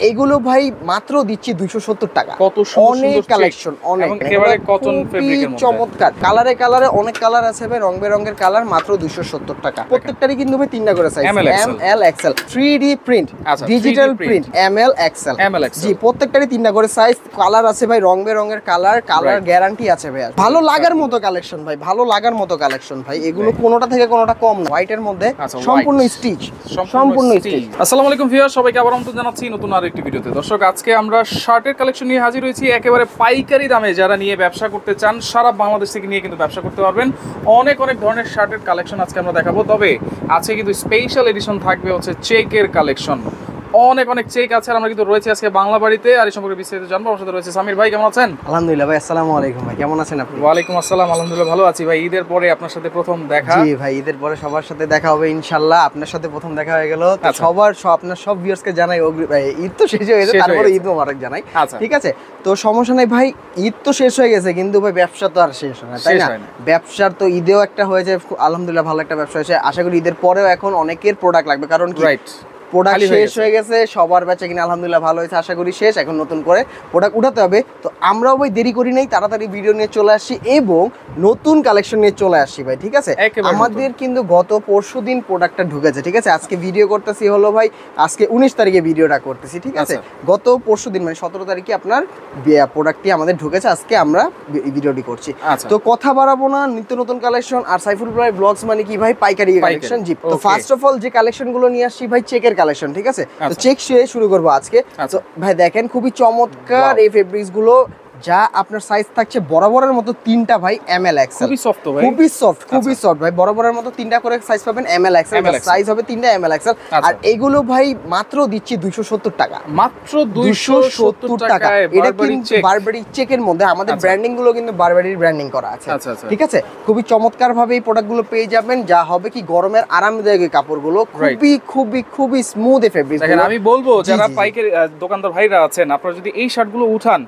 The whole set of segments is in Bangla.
এগুলো ভাই মাত্র দিচ্ছি 270 টাকা। কত সুন্দর অনেক কালেকশন, অনেক একেবারে কটন ফেব্রিকের মধ্যে চমৎকার। কালারে কালারে অনেক কালার আছে ভাই, রং বেরঙের কালার, মাত্র 270 টাকা। প্রত্যেকটারই কিন্তু ভাই তিনটা করে size, M L XL, 3D print, digital print, M L XL. জি, প্রত্যেকটারই তিনটা করে সাইজ, কালার আছে ভাই, রং বেরঙের কালার, কালার গ্যারান্টি আছে ভাই। ভালো লাগার মতো কালেকশন ভাই, ভালো লাগার মতো কালেকশন ভাই। এগুলো কোনোটা থেকে কোনোটা কম না। হোয়াইটের মধ্যে সম্পূর্ণ স্টিচ, সম্পূর্ণ স্টিচ। আসসালামু আলাইকুম ভিউয়ার, সবাইকে আবার আমন্ত্রণ জানাচ্ছি নতুন আরেকটি ভিডিওতে। দর্শক, আজকে আমরা শার্টের কালেকশন নিয়ে হাজির হয়েছি একেবারে পাইকারি দামে। যারা নিয়ে ব্যবসা করতে চান, সারা বাংলাদেশ থেকে নিয়ে কিন্তু ব্যবসা করতে পারবেন। অনেক অনেক ধরনের শার্টের কালেকশন আজকে আমরা দেখাবো। তবে আজকে কিন্তু স্পেশাল এডিশন থাকবে হচ্ছে চেকের কালেকশন। অনেক অনেক চেক আছে। আর আমরা কিন্তু রয়েছে আজকে বাংলা বাড়িতে, আর এই সম্পর্কে বিস্তারিত জানবো। আমার সাথে রয়েছে সামির ভাই। কেমন আছেন? আলহামদুলিল্লাহ ভাই। আসসালামু আলাইকুম ভাই, কেমন আছেন আপনি? ওয়ালাইকুম আসসালাম, আলহামদুলিল্লাহ ভালো আছি ভাই। ঈদের পরে আপনার সাথে প্রথম দেখা। জি ভাই, ঈদের পরে সবার সাথে দেখা হবে ইনশাআল্লাহ। আপনার সাথে প্রথম দেখা হয়ে গেল। তো আপনার সব ভিউয়ার্সকে জানাই ঈদ তো শেষ হয়ে গেছে, তারপরে ঈদ মোবারক জানাই। ঠিক আছে, তো সমস্যা নাই ভাই, ঈদ তো শেষ হয়ে গেছে, কিন্তু ভাই ব্যবসা তো আর শেষ হয় না, তাই না? ব্যবসার তো ঈদেও একটা হয়েছে, আলহামদুলিল্লাহ ভালো একটা ব্যবসা হয়েছে। আশা করি ঈদের পরেও এখন অনেকের প্রোডাক্ট লাগবে, কারণ কি প্রোডাক্ট শেষ হয়ে গেছে, সবার বেচা কিনা আলহামদুলিল্লাহ ভালো হয়েছে, আশা করি শেষ। এখন নতুন করে প্রোডাক্ট উঠাতে হবে। তো আমরাও ভাই দেরি করি নাই, তাড়াতাড়ি ভিডিও নিয়ে চলে আসছি এবং নতুন কালেকশন নিয়ে চলে আসছি ভাই। ঠিক আছে, আমাদের কিন্তু গত পরশুদিন প্রোডাক্টটা ঢুকেছে। ঠিক আছে, আজকে ভিডিও করতেছি হলো ভাই, আজকে 19 তারিখে ভিডিওটা করতেছি। ঠিক আছে, গত পরশুদিন মানে 17 তারিখে আপনার প্রোডাক্টটি আমাদের ঢুকেছে, আজকে আমরা ভিডিওটি করছি। তো কথা বাড়াবো না, নিত্য নতুন কালেকশন। আর সাইফুল ভাই ব্লগস মানে কি ভাই, পাইকারি কালেকশন। জি, তো ফার্স্ট অফ অল যে কালেকশনগুলো নিয়ে আসছি ভাই, চেকের কালেকশন। ঠিক আছে, তো চেক শুরু করবো আজকে। তো ভাই দেখেন, খুবই চমৎকার এই ফেব্রিক্স গুলো, যা আপনার সাইজ থাকছে বরাবরের মতো তিনটা ভাই, এম এল এক্সেল। খুবই সফট ভাই, খুবই সফট, খুবই সফট ভাই। বরাবরের মতো তিনটা করে সাইজ পাবেন, এম এল এক্সেল সাইজ হবে, তিনটা এম এল এক্সেল। আর এগুলো ভাই মাত্র দিচ্ছি 270 টাকা, মাত্র 270 টাকা। এটা কিন্তু বারবারি চেকের মধ্যে আমাদের ব্র্যান্ডিং গুলো কিন্তু বারবারির ব্র্যান্ডিং করা আছে। ঠিক আছে, খুবই চমৎকার ভাবে এই প্রোডাক্ট গুলো পেয়ে যাবেন। যা হবে কি, গরমের আরামদায়ক কাপড়গুলো, খুবই খুবই খুবই স্মুথ এই ফেব্রিক। আমি বলবো যারা পাইকারি দোকানদার ভাইরা আছেন, আপনারা যদি এই শার্টগুলো উঠান,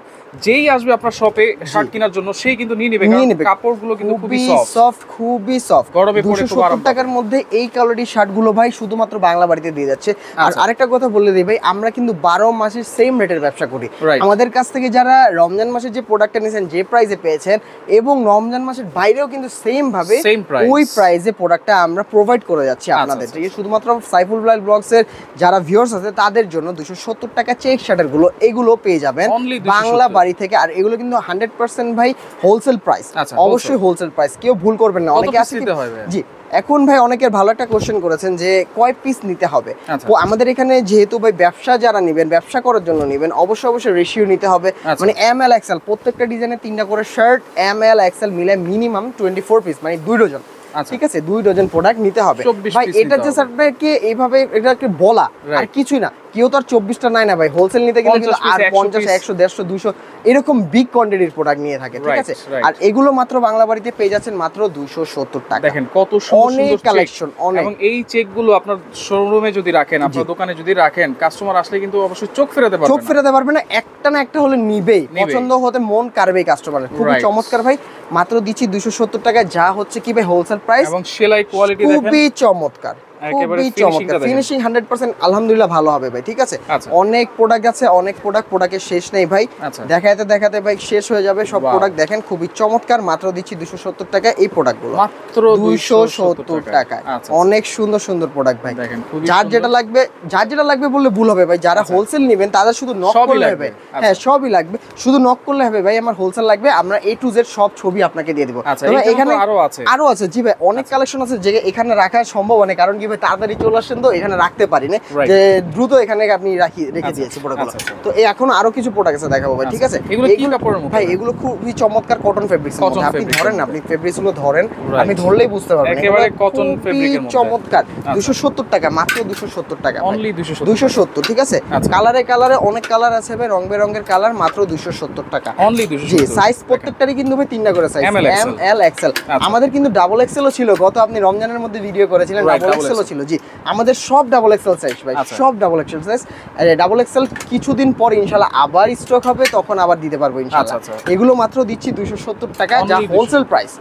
যেই আসবে আপনার শপে শার্ট কেনার জন্য, সেই কিন্তু নিয়ে নেবে, কারণ কাপড়গুলো কিন্তু খুবই সফট, খুবই সফট। গরমে পরে খুব আরাম। 270 টাকার মধ্যে এই কোয়ালিটির শার্টগুলো ভাই শুধুমাত্র বাংলা বাড়িতে দিয়ে যাচ্ছে। আর আরেকটা কথা বলে দিই ভাই, আমরা কিন্তু 12 মাসের সেম রেটের ব্যবসা করি। আমাদের কাছ থেকে যারা রমজান মাসে যে প্রোডাক্টটা নিয়েছেন, যে প্রাইসে পেয়েছেন, এবং রমজান মাসের বাইরেও কিন্তু সেম ভাবে ওই প্রাইসে প্রোডাক্টটা আমরা প্রোভাইড করে যাচ্ছি আপনাদের। ঠিক আছে, শুধুমাত্র সাইফুল ব্লগস এর যারা ভিউয়ার্স আছে তাদের জন্য 270 টাকা চেক শার্টের গুলো, এগুলো পেয়ে যাবেন বাংলা বাড়ি থেকে। আর এগুলো কিন্তু 100% ভাই হোলসেল প্রাইস, অবশ্যই হোলসেল প্রাইস, কেউ ভুল করবেন না। অনেকে আছে জি, এখন ভাই অনেকের ভালো একটা কোশ্চেন করেছেন যে কয় পিস নিতে হবে। তো আমাদের এখানে যেহেতু ভাই ব্যবসা যারা নেবেন, ব্যবসা করার জন্য নেবেন, অবশ্যই রেশিও নিতে হবে। মানে এম এল এক্সেল প্রত্যেকটা ডিজাইনে 3টা করে শার্ট, এম এল এক্সেল মিলে মিনিমাম 24 পিস, মানে 2 ডজন। ঠিক আছে, 2 ডজন প্রোডাক্ট নিতে হবে ভাই। এটা যে স্যারকে এইভাবে এটাকে বলা আর কিছুই না। কেউ তো আর 24টা নাই না ভাই, হোলসেল নিতে গেলে কিন্তু আর 50, 100, 150, 200 এরকম বিগ কোয়ান্টিটির প্রোডাক্ট নিয়ে থাকে। ঠিক আছে, আর এগুলো মাত্র বাংলা বাড়িতে পেয়ে যাচ্ছেন মাত্র 270 টাকা। দেখেন কত সুন্দর কালেকশন, অনেক। এবং এই চেকগুলো আপনার শোরুমে যদি রাখেন, আপনার দোকানে যদি রাখেন, কাস্টমার আসলে কিন্তু অবশ্যই চোখ ফেরাতে পারবে না। একটা না একটা হলে নিবেই, পছন্দ হতে মন কারবেই কাস্টমারের। খুবই চমৎকার ভাই, মাত্র দিচ্ছি 270 টাকা, যা হচ্ছে কি ভাই হোলসেল প্রাইস। এবং সেলাই কোয়ালিটি দেখেন, খুবই চমৎকার, খুবই চমৎকার। ফিনিশিং 100% আলহামদুলিল্লাহ ভালো হবে ভাই। ঠিক আছে, অনেক প্রোডাক্ট আছে, অনেক প্রোডাক্টের শেষ নেই ভাই। দেখাতে ভাই শেষ হয়ে যাবে সব প্রোডাক্ট। দেখেন খুবই চমৎকার, মাত্র দিচ্ছি 270 টাকা এই প্রোডাক্টগুলো, মাত্র 270 টাকায়। অনেক সুন্দর সুন্দর প্রোডাক্ট ভাই। যার যেটা লাগবে বললে ভুল হবে ভাই। যারা হোলসেল নেবেন তাদের শুধু নক করলে হবে। হ্যাঁ, সবই লাগবে, শুধু নক করলে হবে ভাই আমার হোলসেল লাগবে, আমরা A to Z সব ছবি আপনাকে দিয়ে দেব। এখানে আরো আছে জি ভাই, অনেক কালেকশন আছে যে এখানে রাখা সম্ভব না, কারণ কি ভাই তাড়াতাড়ি চলে আসেন তো এখানে রাখতে পারি না, যে দ্রুত এখানে আপনি রেখে দিয়েছি প্রোডাক্টগুলো। তো এখন আরো কিছু প্রোডাক্ট আছে দেখাবো ভাই। ঠিক আছে, এগুলো কি কাপড়ের মধ্যে ভাই? এগুলো খুবই চমৎকার কটন ফেব্রিক্স। আপনি ধরেন, আপনি ফেব্রিক্স গুলো ধরেন, আপনি ধরলেই বুঝতে পারবেন একেবারে কটন ফেব্রিকের মধ্যে। চমৎকার, 270 টাকা, মাত্র 270 টাকা, অনলি 270। ঠিক আছে, কালারে কালারে অনেক কালার আছে ভাই, রং বেরঙের কালার, মাত্র 270 টাকা, অনলি 270। জি, সাইজ প্রত্যেকটারই কিন্তু ভাই 3টা করে সাইজ, এম এল এক্সেল। আমাদের কিন্তু ডাবল এক্সেলও ছিল, গত আপনি রমজানের মধ্যে ভিডিও করেছিলেন, ডাবল এক্সেল এক্সেলও ছিল। জি, আমাদের সব ডাবল এক্সেল সাইজ ভাই, সব double XL size. Double XL কিছুদিন পর ইনশাআল্লাহ আবার স্টক হবে, তখন আবার দিতে পারবো ইনশাআল্লাহ। এগুলো মাত্র দিচ্ছি 270 টাকা, যা হোলসেল প্রাইস।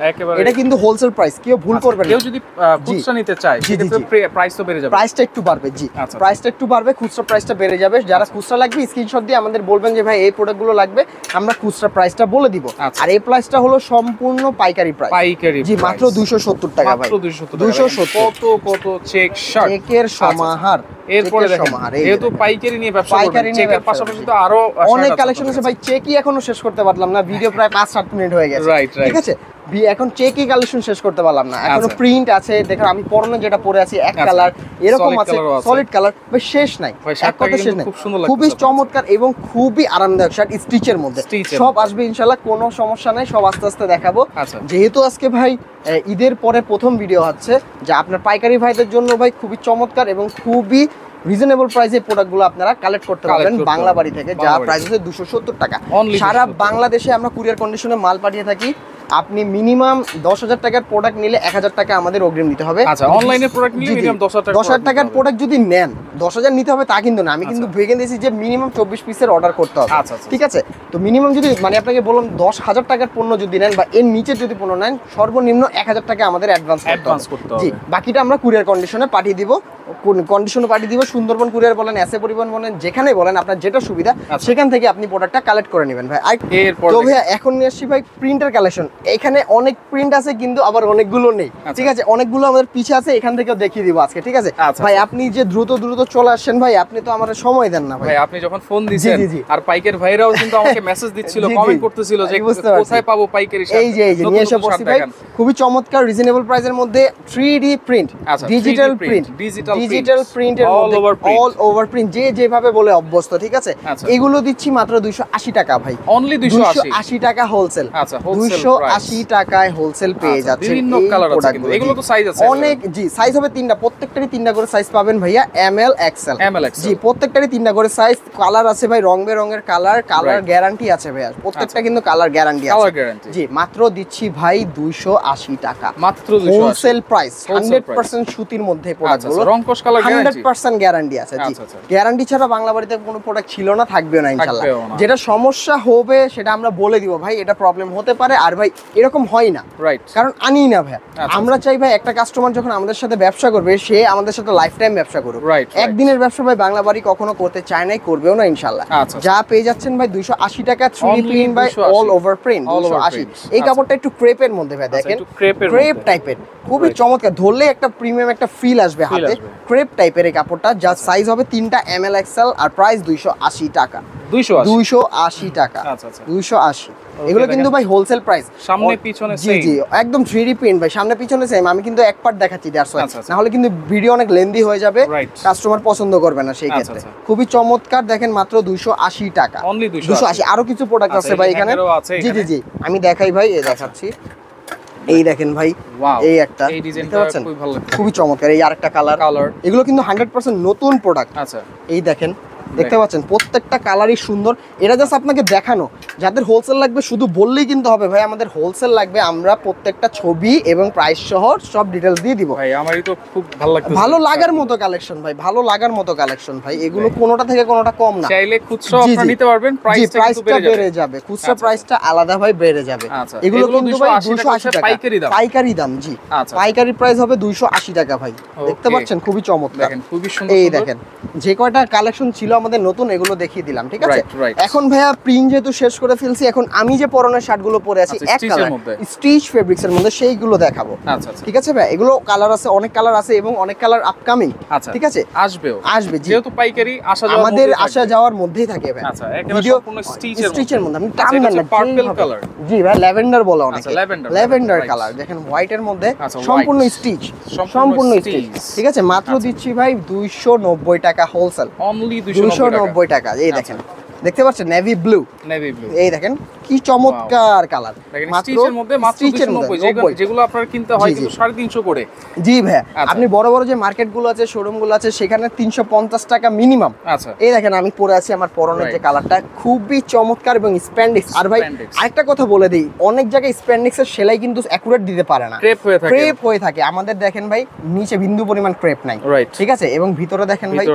এটা কিন্তু হোলসেল প্রাইস, কেউ ভুল করবেন না। কেউ যদি খুচরা নিতে চায় সেক্ষেত্রে প্রাইস তো বেড়ে যাবে, প্রাইসটা একটু বাড়বে। জি, প্রাইসটা একটু বাড়বে, খুচরা প্রাইসটা বেড়ে যাবে। যারা খুচরা লাগবে স্ক্রিনশট দিয়ে আমাদের বলবেন যে ভাই এই প্রোডাক্টগুলো লাগবে, আমরা খুচরা প্রাইসটা বলে দিব। আর এই প্রাইসটা হলো সম্পূর্ণ পাইকারি প্রাইস। জি, মাত্র 270 টাকা ভাই, মাত্র 270। কত কত চেক শার্ট, চেকের সমাহার। এরপরে যেহেতু পাইকারি নিয়ে ব্যবসা করবেন, চেকের পাশাপাশি তো আরো অনেক কালেকশন আছে ভাই। চেকই এখনো শেষ করতে পারলাম না, ভিডিও প্রায় 5-7 মিনিট হয়ে গেছে। ঠিক আছে, এখন চেকই কালেকশন শেষ করতে পারলাম না। এখনো প্রিন্ট আছে, দেখেন আমি পরনে যেটা পরে আছি এক কালার, এরকম আছে সলিড কালার ভাই, শেষ নাই, এক কথা শেষ নাই। খুবই চমৎকার এবং খুবই আরামদায়ক শার্ট, স্টিচের মধ্যে। সব আসবে ইনশাআল্লাহ, কোনো সমস্যা নাই, সব আস্তে আস্তে দেখাবো। যেহেতু আজকে ভাই ঈদের পরে প্রথম ভিডিও হচ্ছে, যে আপনার পাইকারি ভাইদের জন্য ভাই খুবই চমৎকার এবং খুবই রিজনেবল প্রাইসে প্রোডাক্টগুলো আপনারা কালেক্ট করতে পারবেন বাংলা বাড়ি থেকে, যা প্রাইস হচ্ছে 270 টাকা। সারা বাংলাদেশে আমরা কুরিয়ার কন্ডিশনে মাল পাঠিয়ে থাকি। আপনি মিনিমাম 10,000 টাকার প্রোডাক্ট নিলে 1,000 টাকা আমাদের অগ্রিম দিতে হবে। আচ্ছা, অনলাইনে প্রোডাক্ট নিলে মিনিমাম 10,000 টাকার প্রোডাক্ট যদি নেন 10,000 নিতে হবে তা কিন্তু না, আমি কিন্তু ভেগে দিয়েছি যে মিনিমাম 24 পিসের অর্ডার করতে হবে। ঠিক আছে, তো মিনিমাম যদি মানে আপনাকে বললাম 10,000 টাকার পণ্য যদি নেন বা এর নিচে যদি পণ্য নেন, সর্বনিম্ন 1,000 টাকা আমাদের অ্যাডভান্স করতে হবে। জি, বাকিটা আমরা কুরিয়ার কন্ডিশনে পাঠিয়ে দিব, কন্ডিশনে পাঠিয়ে দিব। সুন্দরবন কুরিয়ার বলেন, এসএ পরিবহন বলেন, যেখানে বলেন আপনার যেটা সুবিধা সেখান থেকে আপনি প্রোডাক্টটা কালেক্ট করে নেবেন ভাই। তো ভাই এখন নিয়ে আসছি ভাই প্রিন্টার কালেকশন। এখানে অনেক প্রিন্ট আছে কিন্তু আবার অনেকগুলো নেই। ঠিক আছে, অনেকগুলো আমাদের পিছে আছে, এখান থেকেও দেখিয়ে দিব আজকে। ঠিক আছে ভাই, আপনি যে দ্রুত চলে আসছেন ভাই, আপনি তো আমাদের সময় দেন না ভাই। আপনি যখন ফোন দিয়েছেন আর পাইকারি ভাইরাও কিন্তু আমাকে মেসেজ দিচ্ছিল, কমেন্ট করতেছিল যে কোথায় পাবো পাইকারি শার্ট। এই যে নিয়ে এসে পড়ছি ভাই, খুবই চমৎকার রিজনেবল প্রাইসের মধ্যে 3D প্রিন্ট, ডিজিটাল প্রিন্টের মধ্যে অল ওভার প্রিন্ট, যে যেভাবে বলে অভ্যস্ত। ঠিক আছে, এগুলো দিচ্ছি মাত্র 280 টাকা ভাই, অনলি 280 টাকা হোলসেল। 280 টাকায় হোলসেল পেয়ে যাচ্ছে। বিভিন্ন কালার আছে কিন্তু এগুলো তো সাইজ আছে অনেক। জি, সাইজ হবে 3টা, প্রত্যেকটারই 3টা করে সাইজ পাবেন ভাইয়া, ML XL। জি, প্রত্যেকটারই 3টা করে সাইজ। কালার আছে ভাই, রং বেরঙের কালার গ্যারান্টি আছে ভাইয়া, প্রত্যেকটা কিন্তু কালার গ্যারান্টি আছে। জি, মাত্র দিচ্ছি ভাই 280 টাকা, মাত্র হোলসেল প্রাইস। 100% সুতির মধ্যে প্রোডাক্টগুলো, রংকশ কালার গ্যারান্টি, 100% গ্যারান্টি আছে। জি, গ্যারান্টি ছাড়া বাংলা বাড়িতে কোনো প্রোডাক্ট ছিল না, থাকবেও না ইনশাআল্লাহ। যেটা সমস্যা হবে সেটা আমরা বলে দিব ভাই, এটা প্রবলেম হতে পারে। আর ভাই এরকম হয় না, কারণ আনি না ভাই। আমরা চাই ভাই একটা কাস্টমার যখন আমাদের সাথে ব্যবসা করবে, সে আমাদের সাথে লাইফ টাইম ব্যবসা করুক। একদিনের ব্যবসা ভাই বাংলা বাড়ি কখনো করতে চায় নাই, করবেও না ইনশাআল্লাহ। যা পেয়ে যাচ্ছেন ভাই 280 টাকা, 3D প্রিন্ট ভাই, অল ওভার প্রিন্ট 280। এই কাপড়টা একটু ক্রেপের মধ্যে ভাই, দেখেন ক্রেপ টাইপের, খুবই চমৎকার। ধরলে একটা প্রিমিয়াম একটা ফিল আসবে হাতে, ক্রেপ টাইপের এই কাপড়টা। যা সাইজ হবে 3টা ML XL, আর প্রাইস 280 টাকা, 280 টাকা, 280। এগুলো কিন্তু ভাই হোলসেল প্রাইস, সামনে পিছনে সেম। জি, একদম 3D প্রিন্ট ভাই, সামনে পিছনে সেম। আমি কিন্তু এক পার্ট দেখাচ্ছি, না হলে কিন্তু ভিডিও অনেক লেন্দি হয়ে যাবে, কাস্টমার পছন্দ করবে না সেই ক্ষেত্রে। খুবই চমৎকার, দেখেন মাত্র 280 টাকা, অনলি 280। আরো কিছু প্রোডাক্ট আছে ভাই এখানে। জি, আমি দেখাই ভাই, এই দেখাচ্ছি। এই দেখেন ভাই, এই একটা দেখতে পাচ্ছেন, খুবই চমৎকার। এই আরেকটা কালার, এগুলো কিন্তু 100% নতুন প্রোডাক্ট। আচ্ছা, এই দেখেন, দেখতে পাচ্ছেন প্রত্যেকটা কালারই সুন্দর। এটা জাস্ট আপনাকে দেখানো, যাদের হোলসেল লাগবে শুধু বললেই কিন্তু হবে ভাই আমাদের হোলসেল লাগবে, আমরা প্রত্যেকটা ছবি এবং প্রাইস সহ সব ডিটেইলস দিয়ে দিব ভাই। আমারই তো খুব ভালো লাগছে, ভালো লাগার মতো কালেকশন ভাই, ভালো লাগার মতো কালেকশন ভাই। এগুলো কোনোটা থেকে কোনোটা কম না, চাইলে খুচরা আপনারা নিতে পারবেন, প্রাইসটা বেড়ে যাবে, খুচরা প্রাইসটা আলাদা ভাই বেড়ে যাবে। এগুলো কিন্তু ভাই 280 টাকা পাইকারি দাম। জি, পাইকারি প্রাইস হবে 280 টাকা ভাই। দেখতে পাচ্ছেন খুবই চমৎকার, দেখেন খুবই সুন্দর। এই দেখেন যে কয়টা কালেকশন ছিল আমাদের নতুন, এগুলো দেখিয়ে দিলাম। ঠিক আছে, এখন ভাইয়া প্রিন্ট যেহেতু শেষ করে ফেলছি, এখন আমি যে পরনের শার্টগুলো পরে আছি এক কালার স্টিচ ফেব্রিক্সের মধ্যে, সেইগুলো দেখাবো। ঠিক আছে ভাই, এগুলো কালার আছে, অনেক কালার আছে এবং অনেক কালার আপকামিং। ঠিক আছে, আসবে যেহেতু পাইকারি আমাদের আসা যাওয়ার মধ্যেই থাকে ভাই। আচ্ছা, একেবারে সম্পূর্ণ স্টিচের মধ্যে, আপনি টানবেন না। পার্পল কালার, জি ভাই, ল্যাভেন্ডার বলে অনেকে, ল্যাভেন্ডার কালার। দেখেন হোয়াইটের মধ্যে সম্পূর্ণ স্টিচ, সম্পূর্ণ স্টিচ। ঠিক আছে, মাত্র দিচ্ছি ভাই 290 টাকা হোলসেল, অনলি 290 টাকা। এই দেখেন, দেখতে পাচ্ছেন নেভি ব্লু, এই দেখেন কি চমৎকার কালার, স্টিচের মধ্যে মাত্র 290, যেগুলো আপনার কিনতে হয় কিন্তু 350 করে। জি ভাই, আপনি বড় বড় যে মার্কেট গুলো আছে, শোরুম গুলো আছে, সেখানে 350 টাকা মিনিমাম। আচ্ছা, এই দেখেন আমি পরে আছি, আমার পরনের যে কালারটা খুবই চমৎকার এবং স্প্যান্ডিক্স। আর ভাই আরেকটা কথা বলে দিই, অনেক জায়গায় স্প্যান্ডিক্স এর সেলাই কিন্তু অ্যাকুরেট দিতে পারে না, ক্রেপ হয়ে থাকে। আমাদের দেখেন ভাই নিচে বিন্দু পরিমাণ ক্রেপ নাই, ঠিক আছে, এবং ভিতরে দেখেন ভাই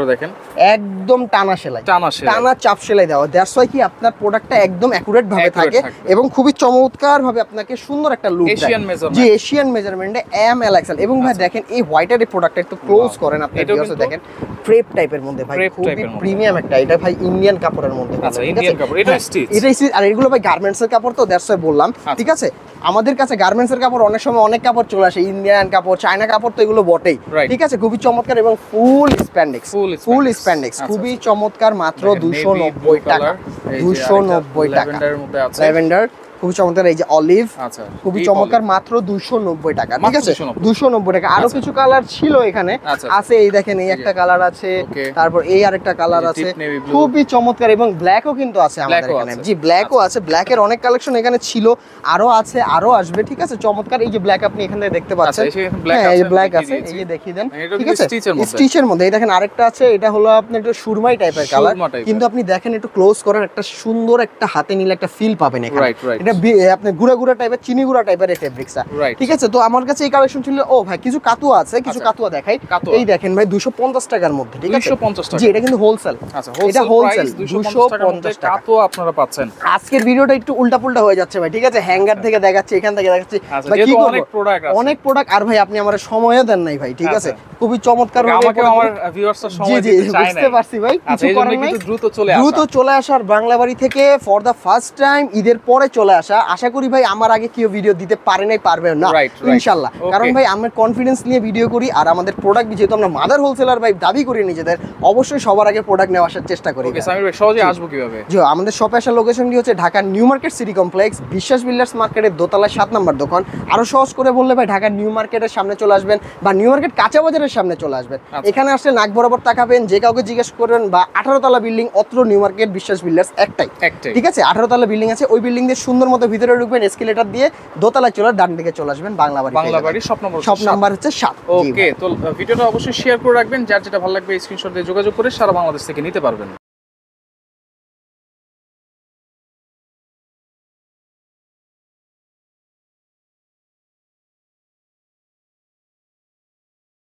একদম টানা সেলাই, টানা চাপ সেলাই দেওয়া। দ্যাটস ওয়াই কি আপনার প্রোডাক্টটা একদম অ্যাকুরেট ভাবে থাকে এবং খুবই চমৎকার ভাবে আপনাকে সুন্দর একটা লুক দেয়। জি, এশিয়ান মেজারমেন্টে এম এল এক্সএল। এবং ভাই দেখেন এই হোয়াইটের এই প্রোডাক্টটা একটু ক্লোজ করেন আপনি, ভিউয়ার্স দেখেন ক্রেপ টাইপের মধ্যে ভাই, খুবই প্রিমিয়াম একটা। এটা ভাই ইন্ডিয়ান কাপড়ের মধ্যে, আচ্ছা ইন্ডিয়ান কাপড়, এটা স্টিচ, এটা স্টিচ। আর এগুলো ভাই গার্মেন্টস এর কাপড়, তো দ্যাটস ওয়াই বললাম, ঠিক আছে। আমাদের কাছে গার্মেন্টস এর কাপড় অনেক সময় অনেক কাপড় চলে আসে, ইন্ডিয়ান কাপড়, চায়না কাপড়, তো এগুলো বটেই, ঠিক আছে। খুবই চমৎকার এবং ফুল স্প্যান্ডেক্স, ফুল স্প্যান্ডেক্স, খুবই চমৎকার, মাত্র 290 টাকা, 290 টাকা। ল্যাভেন্ডার খুবই চমৎকার, এই যে অলিভ খুবই চমৎকার, মাত্র 290 টাকা, ঠিক আছে, 290 টাকা। আরো কিছু কালার ছিল এখানে আছে, এই দেখেন এই একটা কালার আছে, তারপর এই আরেকটা কালার আছে, খুবই চমৎকার, এবং ব্ল্যাকও কিন্তু আছে আমাদের এখানে। জি, ব্ল্যাকও আছে, ব্ল্যাকের অনেক কালেকশন এখানে ছিল, আরো আছে, আরো আসবে, ঠিক আছে। চমৎকার এই যে ব্ল্যাক আপনি এখানে দেখতে পাচ্ছেন, হ্যাঁ এই যে ব্ল্যাক আছে, এই যে দেখিয়ে দেন, ঠিক আছে, স্টিচের মধ্যে। এই দেখেন আরেকটা আছে, এটা হলো আপনার একটু সুরমাই টাইপের কালার, কিন্তু আপনি দেখেন একটু ক্লোজ করেন, একটা সুন্দর একটা হাতে নিলে একটা ফিল পাবেন এখানে। আপনি গুড়া গুড়া টাইপের, চিনি গুড়া টাইপের এই ফেব্রিক্সটা, ঠিক আছে। তো আমার কাছে এই কালেকশন ছিল। ও ভাই কিছু কাতুয়া আছে, কিছু কাতুয়া দেখাই। এই দেখেন ভাই 250 টাকার মধ্যে, ঠিক আছে, 250 টাকা। জি, এটা কিন্তু হোলসেল, এটা হোলসেল 250 টাকা কাতুয়া আপনারা পাচ্ছেন। আজকের ভিডিওটা একটু উল্টাপুল্টা হয়ে যাচ্ছে ভাই, ঠিক আছে, হ্যাঙ্গার থেকে দেখাচ্ছি, এখান থেকে দেখাচ্ছি, ভাই কি করব, অনেক প্রোডাক্ট। আর ভাই আপনি আমার সময়ও দেন নাই ভাই, ঠিক আছে, খুবই চমৎকার ভাবে আমাকে আমার ভিউয়ার্সরা সময় দিতে চায় না, বুঝতে পারছি ভাই, কিছু করার নাই, দ্রুত চলে আসার বাংলা বাড়ি থেকে ফর দা ফার্স্ট টাইম ঈদের পরে চলে আসা। আশা করি ভাই আমার আগে কেউ ভিডিও দিতে পারে নাই, পারবে না ইনশাআল্লাহ, কারণ ভাই আমরা কনফিডেন্স নিয়ে ভিডিও করি, আর আমাদের প্রোডাক্ট যেহেতু আমরা মাদার হোলসেলার ভাই দাবি করি নিজেদের, অবশ্যই সবার আগে প্রোডাক্ট নেওয়া আসার চেষ্টা করি। ওকে সামির ভাই, সহজে আসবো কিভাবে? জি, আমাদের শপে আসার লোকেশনটি হচ্ছে Dhaka new market city complex, বিশ্বাস বিল্ডার্স মার্কেটের দোতলায় 7 নম্বর দোকান। আরো সহজ করে বললে ভাই ঢাকা নিউ মার্কেটের সামনে চলে আসবেন, বা নিউ মার্কেট কাঁচা বাজারের সামনে চলে আসবেন। এখানে আসলে নাক বরাবর তাকাবেন, যে কাউকে জিজ্ঞেস করবেন, বা 18 তলা বিল্ডিং, অত্র নিউ মার্কেট বিশ্বাস বিল্ডার্স একটাই, ঠিক আছে, 18 তলা বিল্ডিং আছে, ওই বিল্ডিং দিয়ে সুন্দর মতো ভিতরে ঢুকবেন, এসকেলেটর দিয়ে দোতলায় চলে ডান দিকে চলে আসবেন, বাংলা বাড়ি শপ নাম্বার হচ্ছে 7। ওকে, তো ভিডিওটা অবশ্যই শেয়ার করে রাখবেন, যার যেটা ভালো লাগবে স্ক্রিনশট দিয়ে যোগাযোগ করে সারা বাংলাদেশ থেকে নিতে পারবেন।